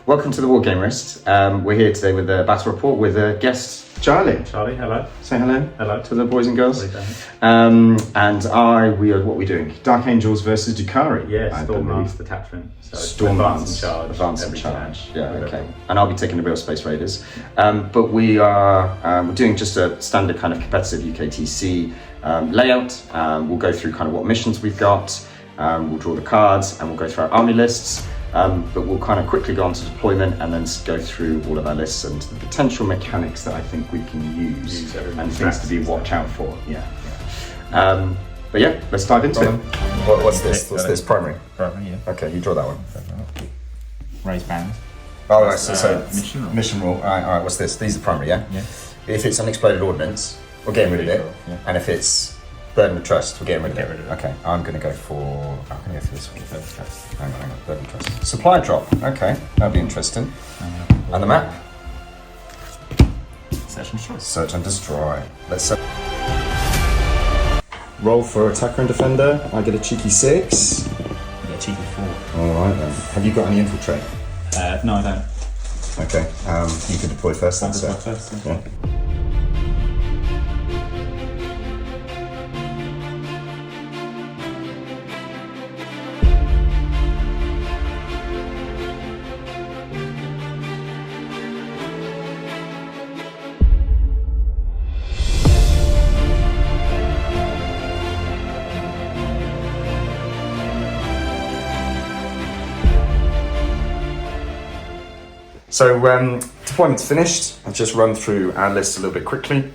Welcome to the Wargamerist. We're here today with a battle report with a guest, Charlie. Charlie, hello. Say hello. Hello. To the boys and girls. Hello. What are we doing? Dark Angels versus Drukhari. Yeah, Stormlance detachment. So Stormlance. Advance in charge. Yeah, okay. And I'll be taking the Realspace Raiders. But we're doing just a standard kind of competitive UKTC layout. We'll go through kind of what missions we've got. We'll draw the cards and we'll go through our army lists. But we'll kind of quickly go on to deployment and then go through all of our lists and the potential mechanics that I think we can use and things to be watch out for. But yeah, let's dive into it. What's this? What's this? Primary? Primary, yeah. Okay, you draw that one. Raise bands. Oh, right, so mission rule. All right, what's this? These are primary, yeah? Yeah. If it's unexploded ordnance, we're getting rid of it. Yeah. And if it's burden of trust, we're getting rid of it. Get rid of it. Okay, I'm going to go for this one. Hang on, burden of trust. Supply drop. Okay, that'll be interesting. And the map? Search and destroy. Search and destroy. Let's roll for attacker and defender. I get a cheeky 6. Yeah, cheeky 4. Alright then. Have you got any infiltrate? No, I don't. Okay, you can deploy first then, sir. Yeah. So deployment's finished. I'll just run through our list a little bit quickly.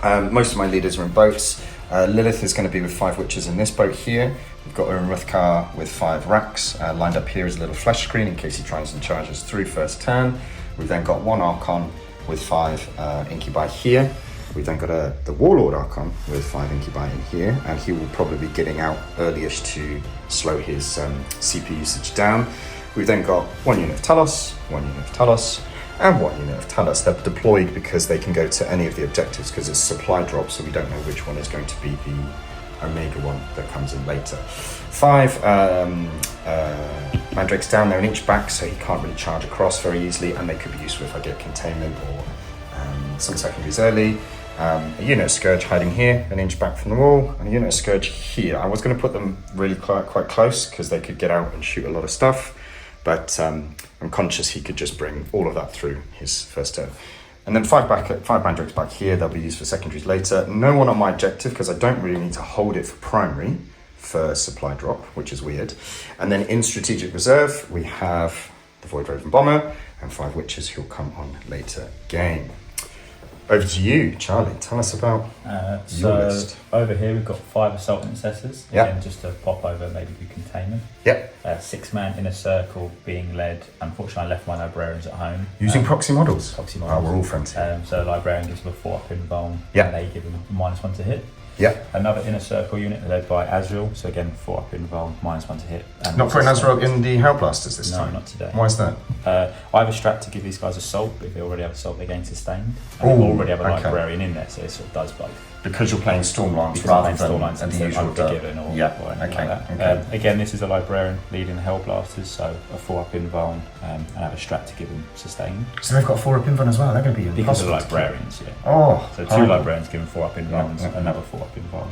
Most of my leaders are in boats. Lelith is going to be with 5 witches in this boat here. We've got Urien with 5 racks. Lined up here is a little flash screen in case he tries and charges through first turn. We've then got 1 Archon with 5 incubi here. We've then got the Warlord Archon with 5 incubi in here, and he will probably be getting out early-ish to slow his CP usage down. We've then got 1 unit of Talos, 1 unit of Talos, and 1 unit of Talos. They're deployed because they can go to any of the objectives because it's supply drop, so we don't know which one is going to be the Omega one that comes in later. 5 Mandrakes down there in each back, so he can't really charge across very easily, and they could be useful if I get containment or some secondaries early. A unit of Scourge hiding here, an inch back from the wall, and a unit of Scourge here. I was going to put them really quite close because they could get out and shoot a lot of stuff. But I'm conscious he could just bring all of that through his first turn. And then 5 Mandrakes back here, they'll be used for secondaries later. No one on my objective because I don't really need to hold it for primary for supply drop, which is weird. And then in strategic reserve, we have the Void Raven Bomber and 5 witches who'll come on later game. Over to you, Charlie. Tell us about your list. Over here we've got 5 Assault Intercessors. Yeah. Again, just to pop over, maybe do containment. Yep. 6-man inner circle being led. Unfortunately, I left my Librarians at home. Using proxy models? Proxy models. Oh, we're all friends here. So Librarian gives them a 4-up in Vuln, Yeah. and they give them a -1 to hit. Yep. Another inner circle unit led by Azrael, so again 4-up in Vuln, -1 to hit. And Not putting Azrael in the Hellblasters this time? No, not today. Why is that? I have a strat to give these guys assault, but if they already have assault, they gain sustained. Ooh, And they already have a okay. Librarian in there, so it sort of does both. Because you're playing Stormlance Because rather I'm than playing Stormlance the instead of usual Unforgiven or anything like that. Again, this is a Librarian leading the Hellblasters, so a 4-up in Vuln, and I have a strat to give them sustain. So they've got 4-up in Vuln as well. They're going to be Because of impossible. Librarians, yeah. Oh, So 2 horrible. Librarians given 4-up in Vuln, Yeah. another 4-up in Vuln.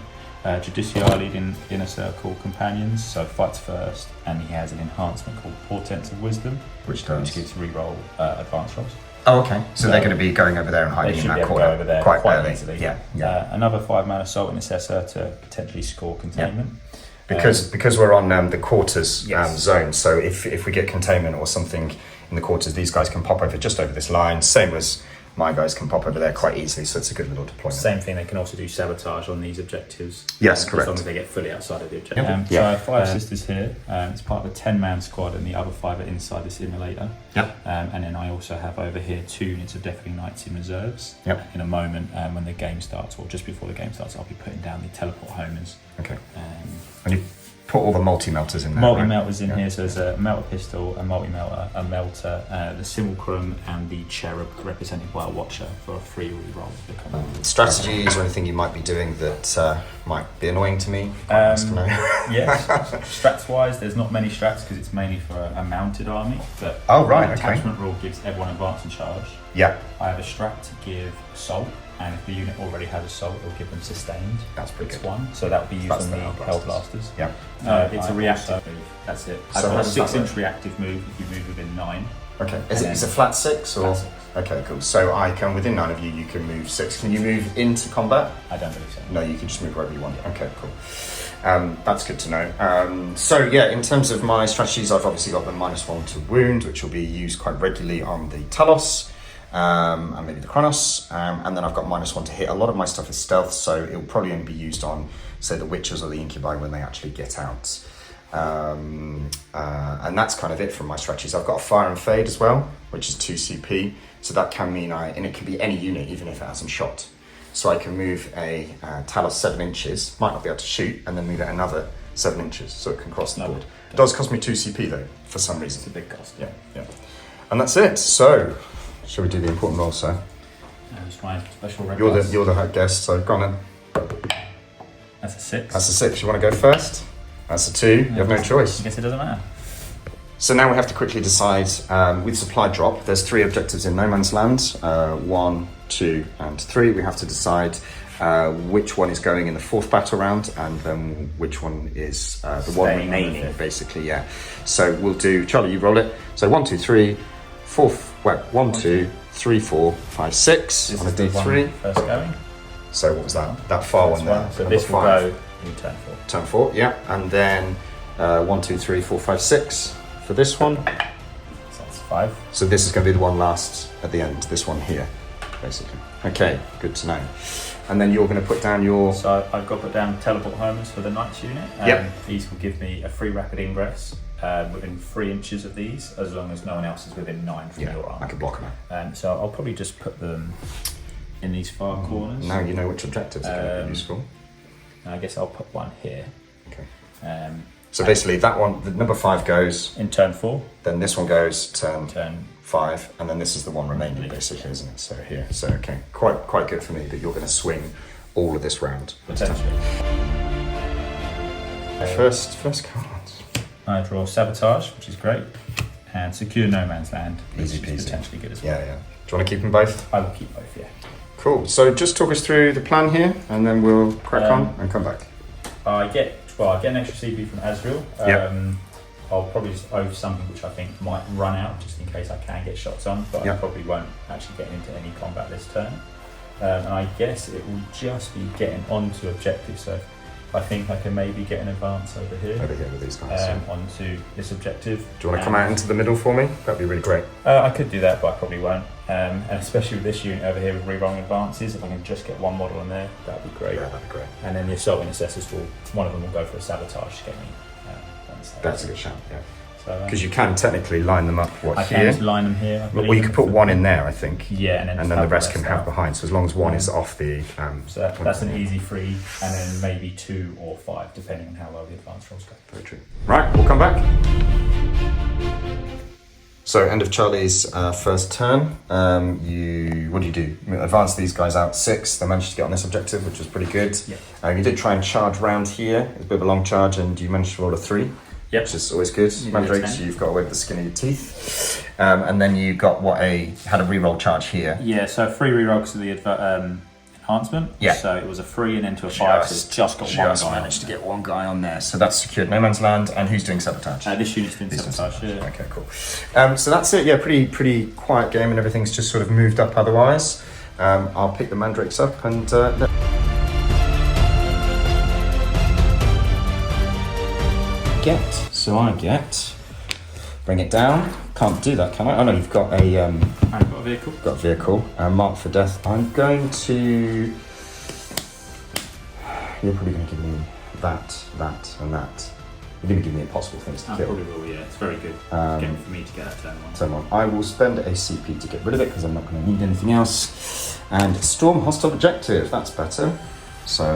Judiciar leading inner circle companions, so fights first, and he has an enhancement called Portents of Wisdom, Which does? which gives reroll advanced rolls. Oh, okay. So they're going to be going over there and They hiding should in be that able to corner go over there quite quite early. easily. Yeah. Another 5-man assault intercessor to potentially score containment. Because we're on the quarters Yes. zone, so if we get containment or something in the quarters, these guys can pop over just over this line. Same as my guys can pop over there quite easily, so it's a good little deployment. Same thing, they can also do sabotage on these objectives. Yes, correct. As long as they get fully outside of the objective. Yep. So I have 5 sisters here. It's part of a 10-man squad, and the other 5 are inside this Immolator. Yep. And then I also have over here 2 units of Deathwing Knights in reserves. Yep. In a moment, when the game starts, or just before the game starts, I'll be putting down the teleport homers. Okay. And you put all the multi-melters in there. Multi-melters in here, so there's a melter pistol, a multi-melter, a melter, the simulacrum, and the cherub represented by a watcher for a free reroll. Strategies or anything you might be doing that might be annoying to me? Nice to know. Yes. Strats-wise, there's not many strats because it's mainly for a mounted army. But oh, right, the okay. attachment rule gives everyone advance and charge. Yeah. I have a strat to give assault, and if the unit already has assault, it'll give them sustained. That's pretty good. One, so that will be used on the Hellblasters. Yeah. It's a reactive move. That's it. I've got a 6-inch reactive move if you move within 9. Okay. Is it a flat 6 or? Flat 6. Okay, cool. So I can, within 9 of you, you can move 6. Can you move into combat? I don't believe so. No, you can just move wherever you want. Okay, cool. That's good to know. So yeah, in terms of my strategies, I've obviously got the -1 to wound, which will be used quite regularly on the Talos. And maybe the Kronos, and then I've got -1 to hit. A lot of my stuff is stealth, so it'll probably only be used on, say, the Witchers or the Incubi when they actually get out. And that's kind of it from my strategies. I've got a Fire and Fade as well, which is 2 CP, so that can mean and it can be any unit, even if it hasn't shot. So I can move a Talos 7 inches, might not be able to shoot, and then move it another 7 inches, so it can cross the board. It does cost me 2 CP though, for some reason. It's a big cost. Yeah. And that's it. So, shall we do the important roll, sir? Just my special red You're the head guest, so go on then. That's a 6. That's a 6. You want to go first? That's a 2. You have no choice. I guess it doesn't matter. So now we have to quickly decide, with supply drop, there's 3 objectives in No Man's Land, 1, 2 and 3. We have to decide which one is going in the 4th battle round, and then which one is the one remaining, basically, yeah. So we'll do, Charlie, you roll it. So 1, 2, 3, 4, 1, 2, 3, 4, 5, 6 on a D3. First going. So what was that? That far one there. So this will go in turn 4. Turn 4, yeah. And then 1, 2, 3, 4, 5, 6 for this one. So that's 5. So this is going to be the one last at the end, this one here, basically. Okay, good to know. And then you're going to put down your... So I've got to put down Teleport Homers for the Knights unit. These will give me a free rapid ingress within 3 inches of these, as long as no one else is within 9 from your arm. I can block them out. So I'll probably just put them in these far corners. Now you know which objectives are going to be useful. I guess I'll put one here. Okay. So basically that one, the number 5 goes... in turn 4. Then this one goes turn 5, and then this is the one remaining, basically, isn't it? So here, so okay, quite good for me that you're going to swing all of this round. Potentially. First card. I draw Sabotage, which is great, and Secure No Man's Land, which is potentially good as well. Yeah. Do you want to keep them both? I will keep both, yeah. Cool. So just talk us through the plan here, and then we'll crack on and come back. I get an extra CP from Azrael. I'll probably just owe something which I think might run out, just in case I can get shots on, but I probably won't actually get into any combat this turn. And I guess it will just be getting onto objectives, so I think I can maybe get an advance over here. Over here with these guys. Onto this objective. Do you want to come out into the middle for me? That'd be really great. I could do that, but I probably won't. And especially with this unit over here with rerolling advances, if I can just get one model in there, that'd be great. Yeah, that'd be great. And then the Assault Intercessors one of them will go for a Sabotage to get me. That's a good shout, yeah. Because So, you can technically line them up, I can just line them here. Well, you could put one in there, I think. Yeah, and then the rest can have behind. So as long as one is off the... so that's an easy 3, and then maybe 2 or 5, depending on how well the advance rolls go. Very true. Right, we'll come back. So end of Charlie's first turn. What do you do? Advance these guys out 6. They managed to get on this objective, which was pretty good. Yeah. You did try and charge round here. It's a bit of a long charge, and you managed to roll a 3. Yep. Which is always good. Mandrake, so you've got away with the skin of your teeth. And then you got had a reroll charge here. Yeah, so free reroll because of the enhancement. Yeah. So it was a 3 and then to a 5, so it's just got one guy. Managed to get one guy on there. So that's secured No Man's Land. And who's doing Sabotage? This unit's doing Sabotage, yeah. Okay, cool. So that's it. Yeah, pretty quiet game, and everything's just sort of moved up otherwise. I'll pick the Mandrakes up and... So I get, bring it down. Can't do that, can I? Oh no, you've got a I've got a vehicle. Got a vehicle. Mark for death. I'm going to. You're probably going to give me that, and that. You're going to give me impossible things to I kill. Probably will, yeah. It's very good. Game for me to get that turn 1. Turn 1. I will spend a CP to get rid of it because I'm not going to need anything else. And storm hostile objective. That's better. So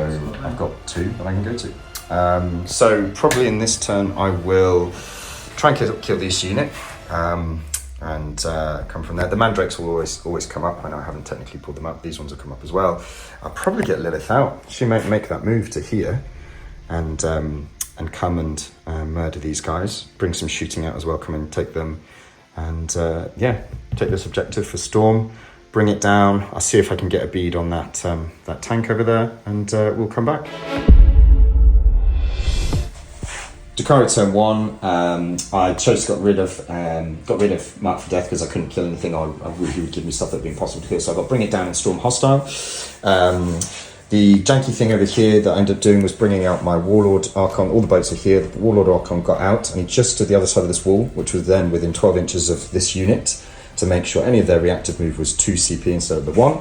I've got 2 that I can go to. So probably in this turn I will try and kill this unit and come from there. The mandrakes will always come up. I know I haven't technically pulled them up. These ones will come up as well. I'll probably get Lelith out. She might make that move to here and come and murder these guys. Bring some shooting out as well. Come and take them and take this objective for Storm. Bring it down. I'll see if I can get a bead on that tank over there, and we'll come back. Drukhari turn 1. I chose to got rid of Mark for Death because I couldn't kill anything. He would give me stuff that would be impossible to kill, so I got Bring It Down and Storm Hostile. The janky thing over here that I ended up doing was bringing out my Warlord Archon. All the boats are here. The Warlord Archon got out, and he just stood the other side of this wall, which was then within 12 inches of this unit, to make sure any of their reactive move was 2 CP instead of the 1.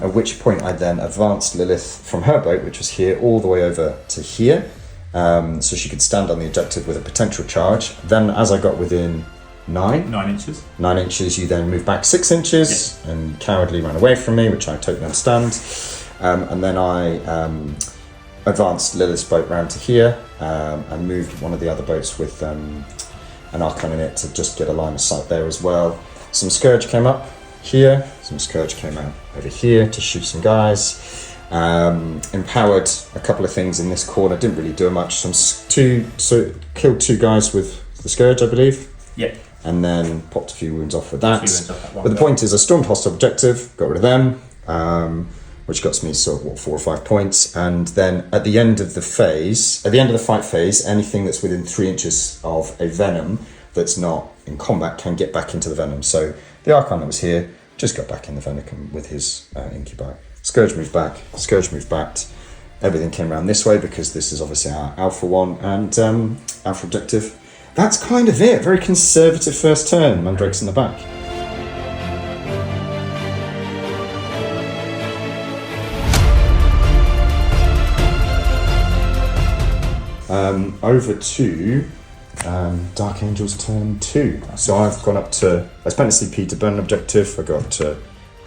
At which point I then advanced Lelith from her boat, which was here, all the way over to here. So she could stand on the objective with a potential charge. Then as I got within 9 inches, you then move back 6 inches and cowardly ran away from me, which I totally understand. And then I advanced Lilith's boat round to here and moved one of the other boats with an Archon in it to just get a line of sight there as well. Some Scourge came up here, some Scourge came out over here to shoot some guys. Empowered a couple of things in this corner, didn't really do much. Killed 2 guys with the Scourge, I believe. Yep. And then popped a few wounds off with that. But the point is, I stormed hostile objective, got rid of them, which got me sort of 4 or 5 points. And then at the end of the fight phase, anything that's within 3 inches of a venom that's not in combat can get back into the venom. So the Archon that was here just got back in the venom with his incubi. Scourge moved back, Scourge moved back. Everything came around this way because this is obviously our Alpha 1 and Alpha objective. That's kind of it. Very conservative first turn. Mandrake's in the back. Over to Dark Angel's turn 2. So I've gone up to, I spent a CP to burn an objective. I got up to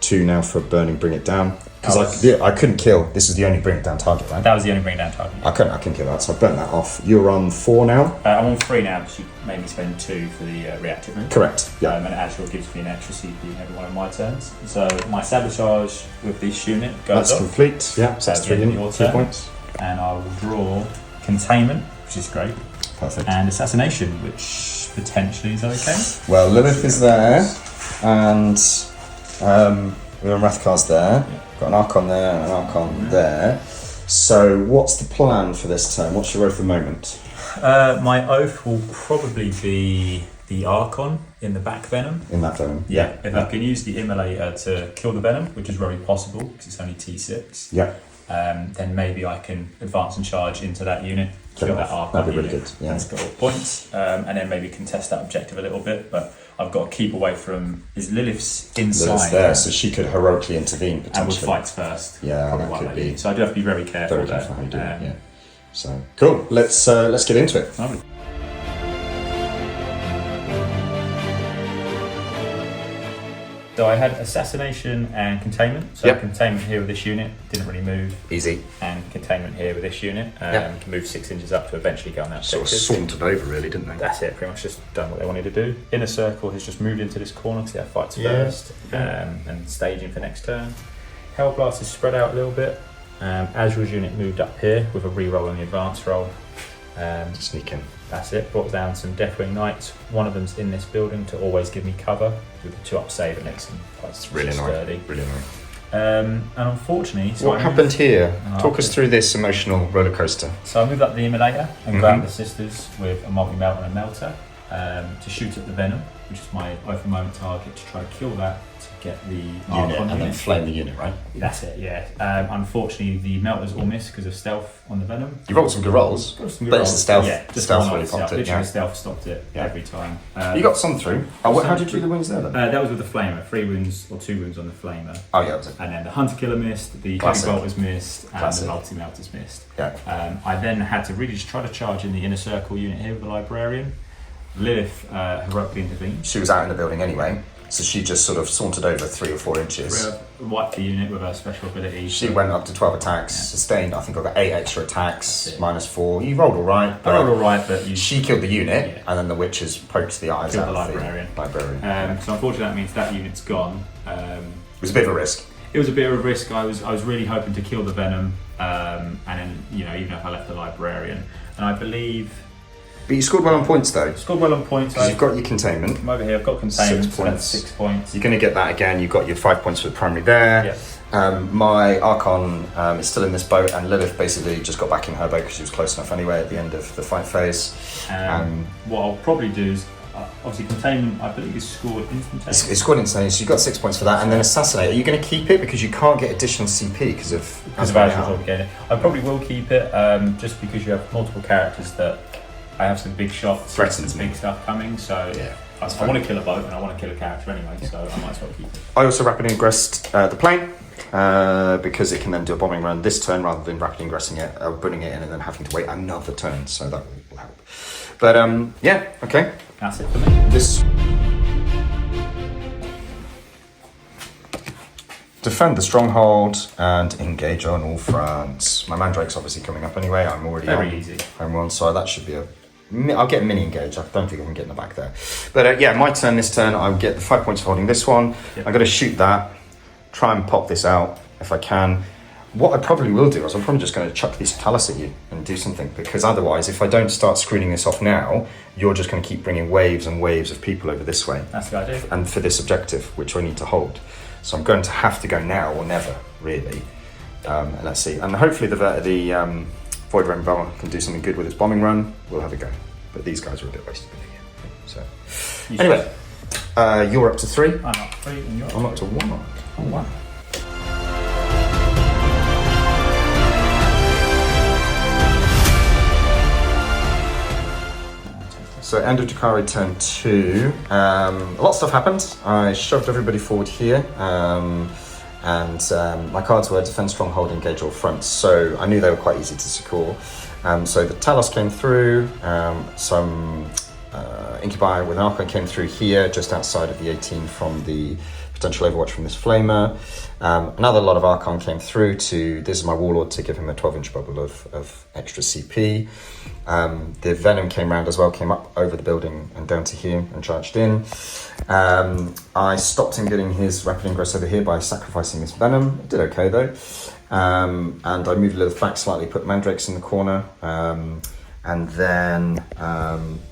2 now for burning Bring It Down. Because I couldn't kill. This is the only Bring It Down target, right? That was the only Bring It Down target. I couldn't kill that, so I burnt that off. You're on 4 now? I'm on 3 now because you made me spend 2 for the reactive move. Correct, yeah. And Azrael gives me an extra CP in every one of my turns. So my sabotage with this unit goes off. That's complete, yeah. So that's 3 points. And I will draw Containment, which is great. Perfect. And Assassination, which potentially is okay. Well, Lelith is there, and Rakarth's there. Yeah. Got an Archon there and an Archon there. So what's the plan for this turn? What's your oath at the moment? My oath will probably be the Archon in the back venom. In that venom? Yeah. If I can use the Immolator to kill the venom, which is very possible because it's only T6. Yeah. Then maybe I can advance and charge into that unit, kill that Archon. That'd be really good. Yeah. It's got all points, and then maybe contest that objective a little bit. But I've got to keep away from. Is Lilith's inside? Lilith's there, so she could heroically intervene potentially. And would fight first. Yeah, that could be. So I do have to be very careful. Very careful how you do it. Yeah. So cool. Let's get into it. Lovely. So I had Assassination and Containment. So Containment here with this unit, didn't really move. Easy. And Containment here with this unit, can move 6 inches up to eventually go on that sort of sauntered over really, didn't they? That's it, pretty much just done what they wanted to do. Inner Circle has just moved into this corner to have fights first, and staging for next turn. Hellblaster is spread out a little bit. Azrael's unit moved up here with a reroll on the advance roll. Sneak in. That's it. Brought down some Deathwing Knights. One of them's in this building to always give me cover with the 2-up save. It makes them quite sturdy. Really annoying. And unfortunately, what happened here? Talk us through this emotional roller coaster. So I moved up the Immolator and grabbed the sisters with a multi-melt and a melter to shoot at the venom, which is my oath of moment target, to try to kill that to get the unit and then flame the unit, right? That's it, yeah. Unfortunately, the melters all missed because of stealth on the venom. You rolled some good rolls, but it's the stealth. Yeah, just stealth really popped it. Literally, stealth stopped it every time. You got some through. How did you do the wounds there then? That was with the flamer. 3 wounds or 2 wounds on the flamer. Oh yeah, that was it. And then the hunter killer missed, the heavy bolters missed, and the multi-melters missed. Yeah. I then had to really just try to charge in the inner circle unit here with the Librarian. Lelith heroically intervened. She was out in the building anyway. So she just sort of sauntered over 3 or 4 inches. Wiped the unit with her special ability. She went up to 12 attacks, sustained, I think I got 8 extra attacks, -4. You rolled alright. I rolled alright, but she killed the unit, and then the witches poked the eyes out of the librarian. So unfortunately that means that unit's gone. It was a bit of a risk. It was a bit of a risk. I was really hoping to kill the venom, and then even if I left the librarian, and I believe. But you scored well on points though. Scored well on points. Because you've got your containment. I'm over here, I've got containment. 6 points. So that's 6 points. You're going to get that again. You've got your 5 points for the primary there. Yeah. My Archon is still in this boat, and Lelith basically just got back in her boat because she was close enough anyway at the end of the fight phase. What I'll probably do is, obviously containment, I believe is scored instantaneously. It's scored instantaneously, so you've got 6 points for that. And then Assassinate, are you going to keep it? Because you can't get additional CP because of Azrael. I probably will keep it, just because you have multiple characters that I have some big shots, threatens some big stuff coming, so I want to kill a boat and I want to kill a character anyway, so I might as well keep it. I also rapidly ingressed the plane, because it can then do a bombing run this turn rather than rapidly ingressing it, putting it in and then having to wait another turn, so that will help. But okay. That's it for me. Defend the stronghold and engage on all fronts. My Mandrake's obviously coming up anyway. I'm already very easy. Home one, so that should be I'll get a mini engage. I don't think I can get in the back there. But my turn this turn. I'll get the 5 points for holding this one. Yep. I've got to shoot that. Try and pop this out if I can. What I probably will do is I'm probably just going to chuck these Talus at you and do something, because otherwise, if I don't start screening this off now, you're just going to keep bringing waves and waves of people over this way. That's the idea. And for this objective, which I need to hold. So I'm going to have to go now or never, really. And let's see. And hopefully the Void Rain Bomber can do something good with its bombing run. We'll have a go. But these guys are a bit wasted here. So anyway, you're up to 3. I'm up to 3 and you're I'm up to 1. Oh, 1. So end of Drukhari turn 2. A lot of stuff happened. I shoved everybody forward here, and my cards were defend stronghold, engage all fronts. So I knew they were quite easy to secure. So the Talos came through. Some Incubi with an Archon came through here, just outside of the 18 from the potential overwatch from this Flamer. Another lot of Archon came through this is my Warlord, to give him a 12-inch bubble of extra CP. The Venom came round as well, came up over the building and down to here and charged in. I stopped him getting his rapid ingress over here by sacrificing this Venom. It did okay though. And I moved Lilith back slightly, put Mandrakes in the corner. And then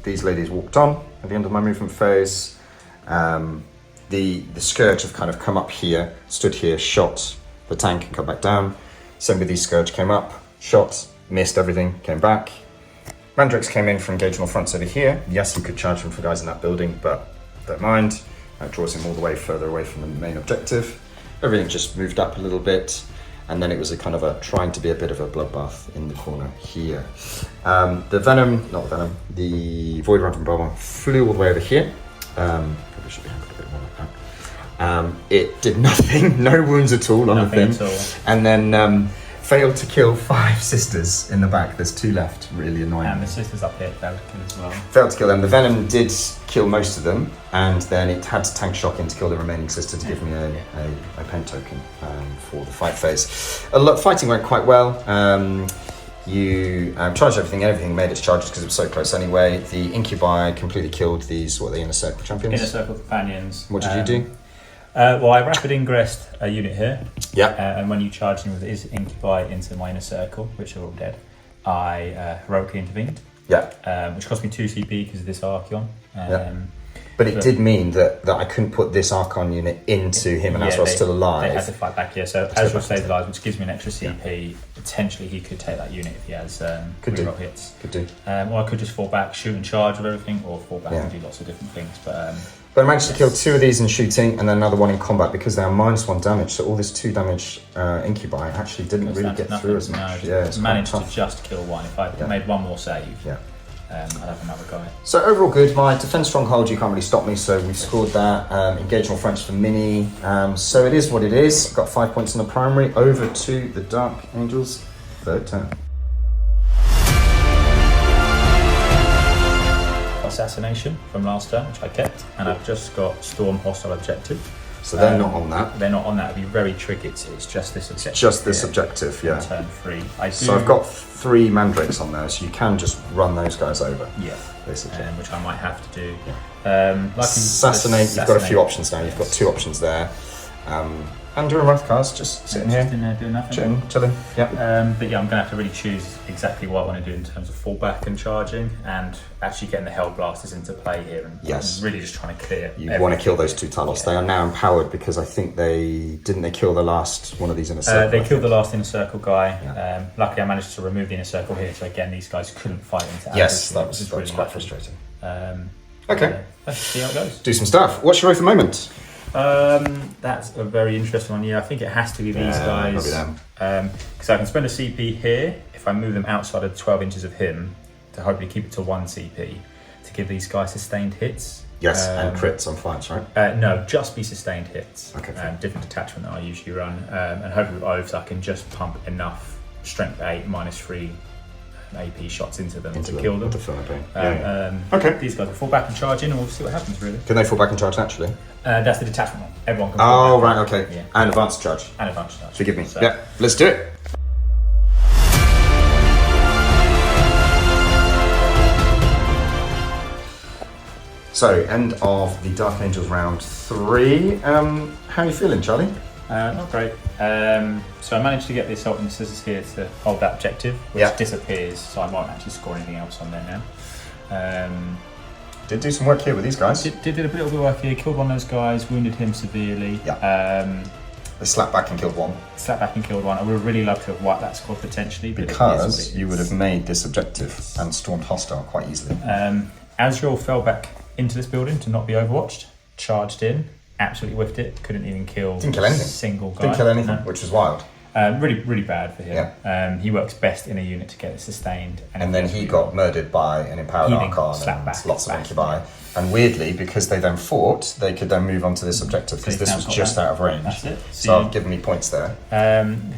these ladies walked on at the end of my movement phase. The Scourge have kind of come up here, stood here, shot the tank and come back down. Same with these Scourge, came up, shot, missed everything, came back. Mandrakes came in for engagement on fronts over here. Yes, you could charge him for guys in that building, but don't mind. That draws him all the way further away from the main objective. Everything just moved up a little bit, and then it was trying to be a bit of a bloodbath in the corner here. The Void Raven Bomber flew all the way over here. Probably should be handled a bit more like that. It did nothing, no wounds at all on the thing. And then failed to kill 5 sisters in the back. There's 2 left, really annoying. And the sisters up here failed to kill as well. Failed to kill them. The Venom did kill most of them, and then it had to tank shock in to kill the remaining sister to give me a pen token for the fight phase. Fighting went quite well. You charged everything made its charges because it was so close anyway. The Incubi completely killed the Inner Circle champions. Inner Circle companions. What did you do? Well, I rapid ingressed a unit here. Yeah. And when you charged him with his Incubi into my Inner Circle, which are all dead, I heroically intervened. Yeah. Which cost me 2 CP because of this Archon. But it did mean that I couldn't put this Archon unit into him, and Azrael's still alive. They had to fight back here, so Azrael stays alive, which gives me an extra CP. Yeah. Potentially he could take that unit if he has reroll hits. Could do. Or I could just fall back, shoot and charge with everything, or fall back and do lots of different things. But I managed to kill 2 of these in shooting, and then another one in combat because they are -1 damage. So all this 2 damage Incubi actually didn't really get through as much. It's managed to just kill 1. If I made 1 more save, I'd have another guy. So overall good. My defense stronghold, you can't really stop me, so we've scored that. Engagement French for mini. So it is what it is. Got 5 points in the primary. Over to the Dark Angels, 3rd turn. So Assassination from last turn, which I kept, and I've just got Storm Hostile Objective. So they're not on that. They're not on that. It'd be very tricky. It's just this objective. Just this objective, yeah. Turn 3. So I've got 3 mandrakes on there, so you can just run those guys over. Yeah. Basically. Which I might have to do. Assassinate, you've got a few options now. You've got 2 options there. And your Rakarth just sitting here. In there doing nothing. Chilling. Yep. But yeah, I'm going to have to really choose exactly what I want to do in terms of fallback and charging, and actually getting the Hellblasters into play here, and really just trying to clear. You want to kill those 2 Talos. They are now empowered because I think they kill the last one of these inner circle. They killed the last inner circle guy. Yeah. Luckily, I managed to remove the inner circle here, so again, these guys couldn't fight into. Yes, that was really quite frustrating. Okay, let's see how it goes. Do some stuff. What's your oath of moment? That's a very interesting one. Yeah, I think it has to be these guys. Probably them. Because I can spend a CP here if I move them outside of 12 inches of him to hopefully keep it to 1 CP to give these guys sustained hits. Yes, and crits on fights, right? No, just be sustained hits. Okay. Different detachment that I usually run, and hopefully with oaths I can just pump enough strength 8 -3 AP shots into them to kill them. Okay. These guys will fall back and charge in, and we'll see what happens. Really. Can they fall back and charge naturally? That's the detachment one. Everyone can. Oh right, okay. Yeah. And advanced charge. And advanced charge. Forgive me. So. Yeah, let's do it. So, end of the Dark Angels round 3. How are you feeling, Charlie? Not great. So I managed to get the Assault and Scissors here to hold that objective, which disappears, so I won't actually score anything else on there now. Did do some work here with these guys. Did a little bit of work here, killed one of those guys, wounded him severely. Yeah. They slapped back and killed one. Slapped back and killed one. I would have really loved to have wiped that squad potentially. But because you would have made this objective and stormed hostile quite easily. Azrael fell back into this building to not be overwatched, charged in, absolutely whiffed it, couldn't even kill anything. Single guy. Didn't kill anything, which was wild. Really, really bad for him. Yeah. He works best in a unit to get it sustained. And then he got murdered by an empowered Archon and lots of incubi. And weirdly, because they then fought, they could then move on to this objective because this was just out of range. That's it. So I've given me points there.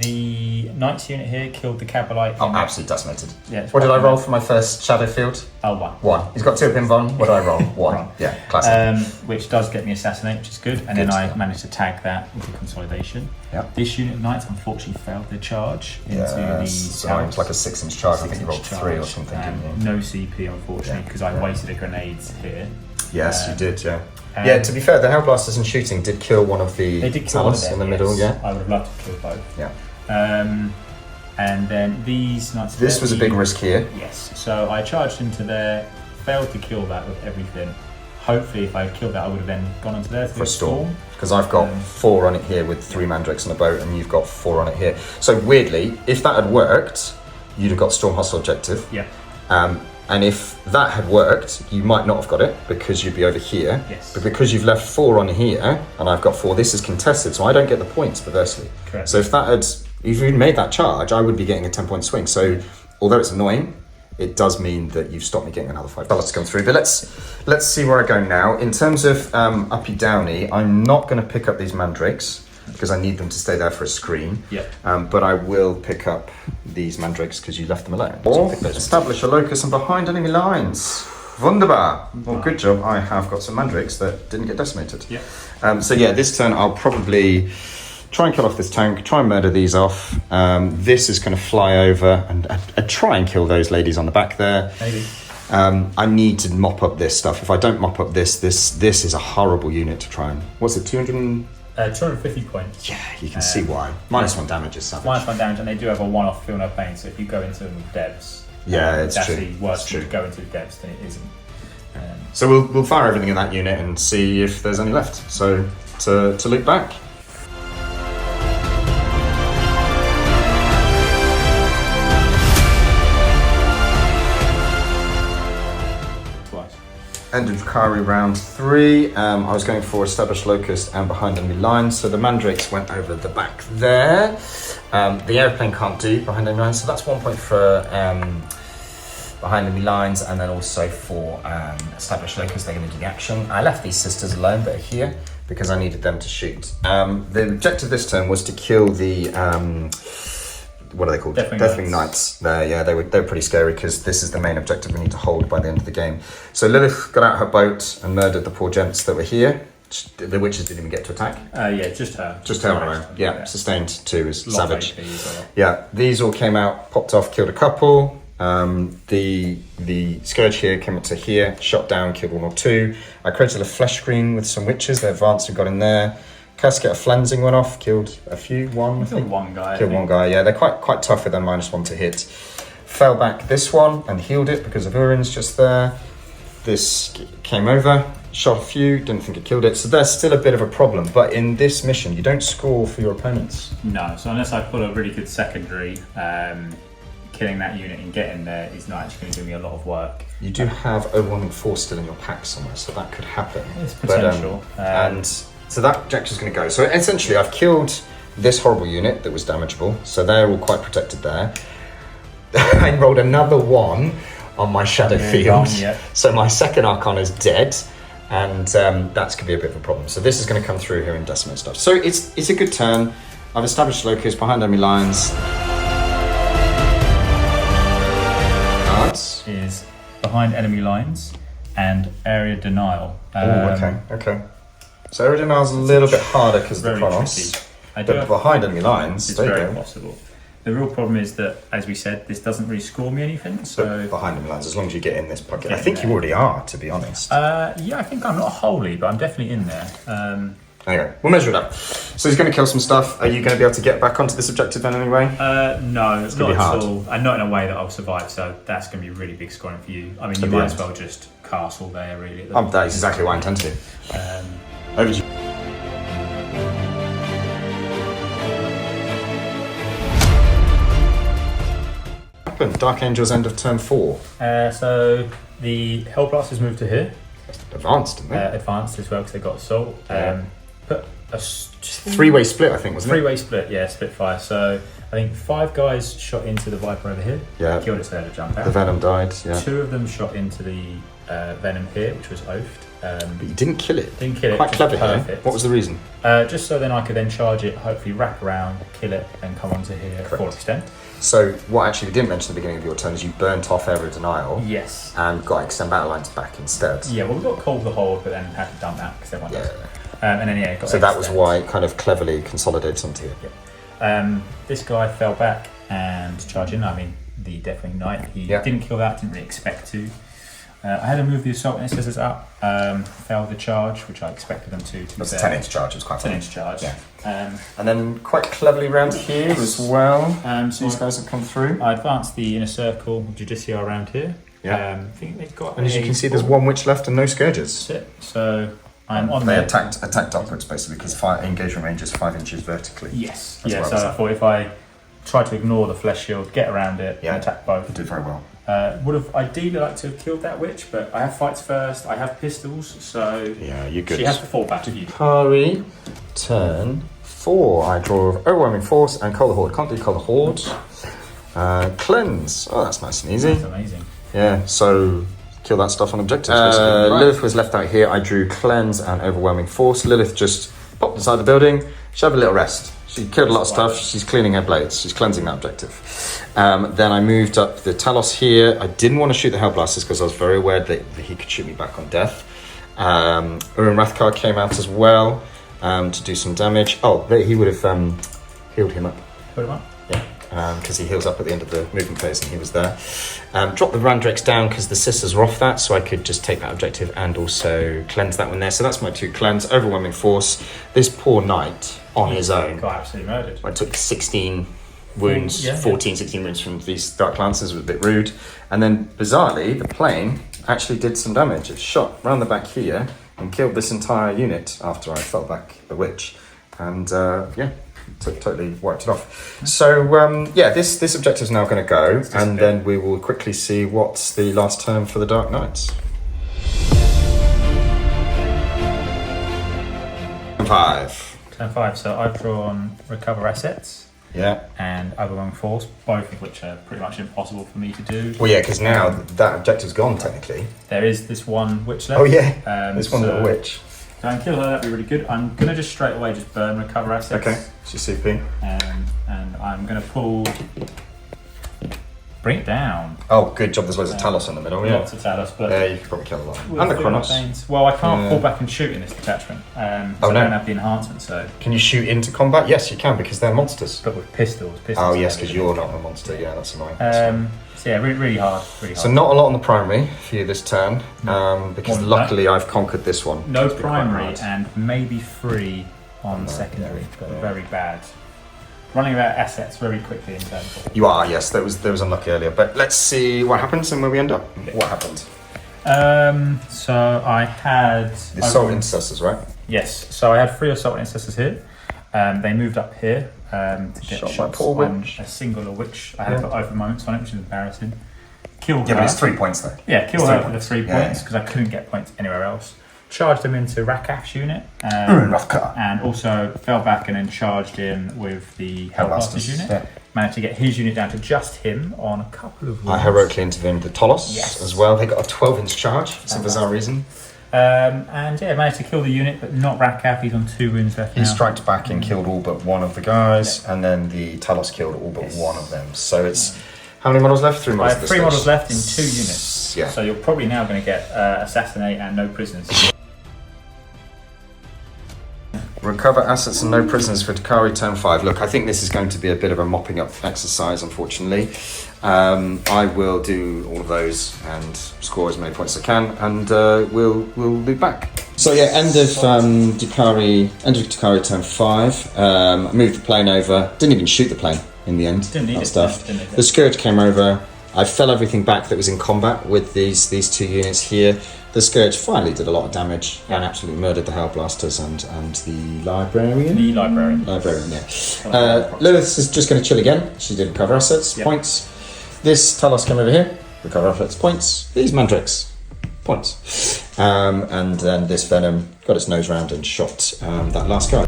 The Knights unit here killed the Cabalite. Oh, absolutely decimated. Yeah, what did I roll for my first Shadow Field? Oh, 1. 1. He's got 2 pin on. What did I roll? 1. Yeah, classic. Which does get me Assassinate, which is good. And then I managed to tag that with the Consolidation. Yeah. This unit of Knights unfortunately failed their charge into the so it was like a 6-inch charge. I think you rolled 3 or something, didn't you? No CP, unfortunately, because I wasted the grenades here. Yes, you did, yeah. Yeah, to be fair, the Hellblasters and shooting did kill one of the Talos in the middle, yeah. I would have loved to kill both. Yeah. And then these Knights... This was a big risk here. Yes, so I charged into there, failed to kill that with everything. Hopefully, if I had killed that, I would have then gone onto there for a storm. Because I've got 4 on it here with 3 mandrakes on a boat, and you've got 4 on it here. So weirdly, if that had worked, you'd have got Storm Hostile Objective. Yeah. And if that had worked, you might not have got it because you'd be over here. Yes. But because you've left 4 on here, and I've got 4, this is contested, so I don't get the points perversely. Correct. So if you'd made that charge, I would be getting a 10-point swing. So although it's annoying, it does mean that you've stopped me getting another 5 dollars to come through. But let's see where I go now. In terms of uppy downy, I'm not going to pick up these mandrakes because I need them to stay there for a screen. Yep. But I will pick up these mandrakes because you left them alone. Or establish a locus and behind enemy lines. Wunderbar. Well, good job. I have got some mandrakes that didn't get decimated. Yeah. So yeah, this turn I'll probably try and kill off this tank, try and murder these off. This is going to fly over and try and kill those ladies on the back there. Maybe. I need to mop up this stuff. If I don't mop up this is a horrible unit to try and... What's it, 250 points. Yeah, you can see why. -1 damage is savage. -1 damage, and they do have a one-off feel no pain, so if you go into them with devs, it's it's true. actually worse to go into the devs than it isn't. So we'll fire everything in that unit and see if there's any left. So to look back. End of Drukhari round 3. I was going for established locust and behind enemy lines, so the mandrakes went over the back there. The airplane can't do behind enemy lines, so that's 1 point for behind enemy lines, and then also for established locust, they're going to do the action. I left these sisters alone that are here because I needed them to shoot. The objective this turn was to kill the what are they called? Deathwing Knights. They're pretty scary because this is the main objective we need to hold by the end of the game. So Lelith got out her boat and murdered the poor gents that were here. The witches didn't even get to attack. Just her. Just her alone. Yeah, sustained 2 is savage. Well. Yeah, these all came out, popped off, killed a couple. The Scourge here came up to here, shot down, killed 1 or 2. I created a flesh screen with some witches. They advanced and got in there. Casket of Flensing went off, killed a few. One, I think. Killed one guy. Killed one guy. Yeah, they're quite tough with their -1 to hit. Fell back this one and healed it because of Urien's just there. This came over. Shot a few, didn't think it killed it, so there's still a bit of a problem. But in this mission, you don't score for your opponents. No, so unless I pull a really good secondary, killing that unit and getting there is not actually going to do me a lot of work. You do have overwhelming force still in your pack somewhere, so that could happen. It's potential. And so that objective's going to go. So essentially, I've killed this horrible unit that was damageable, so they're all quite protected there. I rolled another 1 on my shadow field, so my second Archon is dead. And that's going to be a bit of a problem. So this is going to come through here and decimate stuff. So it's a good turn. I've established locus behind enemy lines. Cards. Is behind enemy lines and area denial. Okay. So area denial's a little bit harder because of the Chronos. But behind enemy lines, it's very possible. The real problem is that, as we said, this doesn't really score me anything. So behind enemy lines, as long as you get in this pocket. I think you already are, to be honest. Yeah, I think I'm not wholly, but I'm definitely in there. Anyway, we'll measure it up. So he's going to kill some stuff. Are you going to be able to get back onto this objective then anyway? No, it's going to be hard. And not in a way that I'll survive, so that's going to be really big scoring for you. I mean, you might as well just castle there, really. That is exactly what I intend to do. Over to you. Dark Angels end of turn 4. So the Hellblasters moved to here. Advanced, didn't they? Advanced as well because they got assault. Put a 3-way split, I think, wasn't it? 3-way split, yeah, split fire. So I think 5 guys shot into the Viper over here. Yeah. Killed it so they had to jump out. The Venom died, yeah. 2 of them shot into the Venom here, which was oafed. But you didn't kill it. Didn't kill it. Quite clever perfect. Here. What was the reason? Just so then I could then charge it, hopefully wrap around, kill it, and come onto here for extent. So what actually we didn't mention at the beginning of your turn is you burnt off area denial. Yes. And got extend battle lines back instead. Yeah, well we got Call of the Horde, but then had to dump that because everyone does. And then got so that was why it kind of cleverly consolidated onto here. Yeah. This guy fell back and charged in. I mean, the Deathwing Knight. He didn't kill that. Didn't really expect to. I had to move the assault intercessors up. Failed the charge, which I expected them to. It was a 10-inch charge. It was quite 10-inch charge. Yeah. And then quite cleverly round here as well. So these guys have come through. I advanced the inner circle Judiciar around here. Yeah. I think they've got. And as you can see, there's 1 witch left and no scourges. That's it. So I'm on they there. attacked upwards basically because engagement range is 5 inches vertically. Yes. So I thought if I try to ignore the flesh shield, get around it, and attack both. You did very well. Would have ideally liked to have killed that witch, but I have fights first. I have pistols, so you're good. She has to fall back to you. Drukhari, turn 4. I draw overwhelming force and Call the Horde. Can't do Call the Horde. Cleanse. Oh, that's nice and easy. That's amazing. Yeah. So kill that stuff on objectives. Lelith was left out here. I drew cleanse and overwhelming force. Lelith just popped inside the building. She had a little rest. She killed a lot of stuff. She's cleaning her blades. She's cleansing that objective. Then I moved up the Talos here. I didn't want to shoot the Hellblasters because I was very aware that he could shoot me back on death. Urien Rakarth came out as well to do some damage. Oh, he would have healed him up. Put him up? Yeah, because he heals up at the end of the movement phase and he was there. Dropped the Randrex down because the sisters are off that, so I could just take that objective and also cleanse that one there. So that's my 2 cleanse. Overwhelming force. This poor knight on his own. Got absolutely murdered. I took 16 wounds, 16 wounds from these Dark Lancers. Was a bit rude. And then, bizarrely, the plane actually did some damage. It shot round the back here and killed this entire unit after I fell back the witch. And, totally wiped it off. So, this objective is now going to go. And then we will quickly see what's the last turn for the Dark Knights. 5. Turn 5, so I've drawn Recover Assets and Overwhelming Force, both of which are pretty much impossible for me to do. Well, yeah, because now that objective's gone, technically. There is this 1 witch left. Oh, yeah, this one little witch. Go and kill her, that'd be really good. I'm going to just straight away just burn Recover Assets. Okay. What's your CP? And I'm going to pull... Bring it down. Oh, good job. There's loads of Talos in the middle. Yeah. Lots of Talos, but yeah, you could probably kill a lot. And the Chronos. Well, I can't pull back and shoot in this detachment. I don't have the enhancement, so. Can you shoot into combat? Yes, you can because they're monsters. But with pistols. Oh yes, because you're not a monster. Yeah, that's annoying. So yeah, really hard. So not a lot on the primary for you this turn, because luckily I've conquered this one. No primary and maybe 3 on secondary, but very bad. Running out of assets very quickly in turn 4. You are, yes. That was unlucky earlier. But let's see what happens and where we end up. What happened? So I had... The Assault Intercessors, right? Yes. So I had 3 Assault Intercessors here. They moved up here to get shots on a single witch. I had to put over moments on it, which is embarrassing. Kill her. Yeah, but it's 3 points though. Yeah, kill her for the 3 points because I couldn't get points anywhere else. Charged him into Rakarth's unit, and also fell back and then charged in with the Hellblaster unit. Yeah. Managed to get his unit down to just him on a couple of I heroically intervened the Talos as well. They got a 12-inch charge for some bizarre reason. And yeah, managed to kill the unit, but not Rakarth. He's on 2 wounds left. He striked back and killed all but one of the guys, and then the Talos killed all but one of them. So it's how many models left? 3 models. I have 3 models left in 2 units. Yeah. So you're probably now going to get assassinate and no prisoners. Recover assets and no prisoners for Drukhari turn 5. Look, I think this is going to be a bit of a mopping up exercise, unfortunately. I will do all of those and score as many points as I can, and we'll loop back. So yeah, end of Drukhari turn 5. I moved the plane over. Didn't even shoot the plane in the end. Didn't need it. The Scourge came over. I fell everything back that was in combat with these 2 units here. The Scourge finally did a lot of damage and absolutely murdered the Hellblasters and the Librarian. The Librarian. Librarian, yeah. Lelith is just going to chill again. She did recover assets, points. This Talos came over here, recover assets, points. These Mandrakes, points. And then this Venom got its nose round and shot that last guy.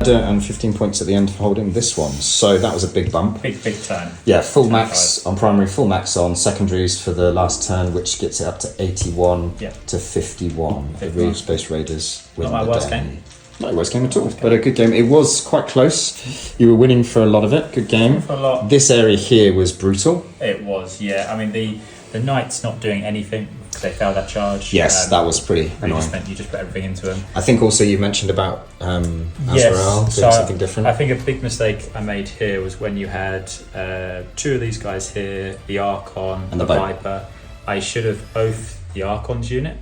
And 15 points at the end for holding this one, so that was a big bump. Big turn. Yeah, full max on primary, full max on secondaries for the last turn, which gets it up to 81 to 51. The Realspace Raiders win Not my the worst day. game. Not my worst game at all, but a good game. It was quite close. You were winning for a lot of it. Good game. For a lot. This area here was brutal. It was, yeah. I mean, the Knights not doing anything because they failed that charge. Yes, that was pretty annoying. You just put everything into them. I think also you mentioned about Azrael doing something different. I think a big mistake I made here was when you had 2 of these guys here, the Archon and the Viper. I should have oathed the Archon's unit.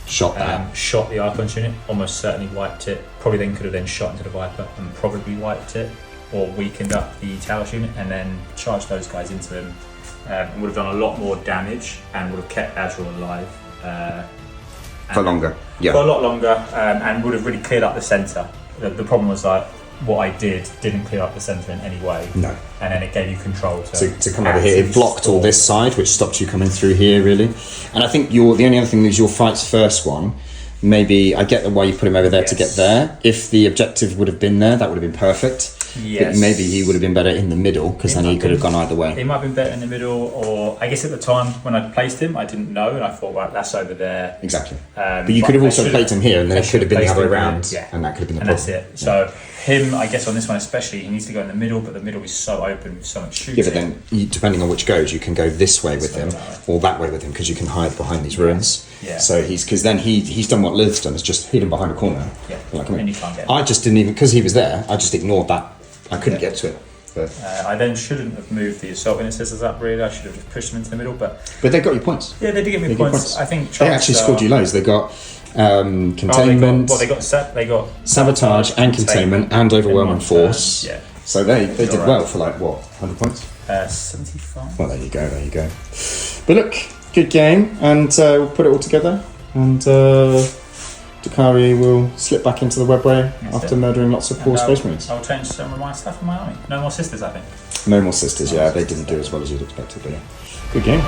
Shot the Archon's unit, almost certainly wiped it. Probably then could have then shot into the Viper and probably wiped it, or weakened up the Talos unit and then charged those guys into them. And would have done a lot more damage and would have kept Azrael alive for longer. Yeah, for a lot longer, and would have really cleared up the centre. The problem was like what I didn't clear up the centre in any way. No, and then it gave you control to come over here. It blocked all this side, which stopped you coming through here really. And I think the only other thing is your fight's first one. Maybe I get why you put him over there to get there. If the objective would have been there, that would have been perfect. Yes. But maybe he would have been better in the middle because then he could have gone either way. He might have been better in the middle, or I guess at the time when I placed him, I didn't know, and I thought, right, that's over there. Exactly. But you could have also placed him here, and then it could have been the other way around, and that could have been the problem. And that's it. So him, I guess on this one especially, he needs to go in the middle, but the middle is so open with so much shooting. Yeah, but then depending on which goes, you can go this way with him or that way with him because you can hide behind these ruins. Yeah. So because then he's done what Lelith's done, is just hid him behind a corner. Yeah. Like, and you can't get him. I just didn't even, because he was there, I just ignored that. I couldn't get to it. But I then shouldn't have moved the Assault Intercessors up really. I should have just pushed them into the middle, but they got you points. Yeah, they did give me points. I think they actually scored you loads. They got containment. They got sabotage and containment and overwhelming force. Yeah. So they did well for like what, 100 points? 75. Well, there you go. But look, good game, and we'll put it all together, and Drukhari will slip back into the webway after murdering lots of poor Space Marines. I'll change some of my stuff in my army. No more sisters, I think. No more sisters, yeah. They didn't do as well as you'd expected, but yeah. Good game.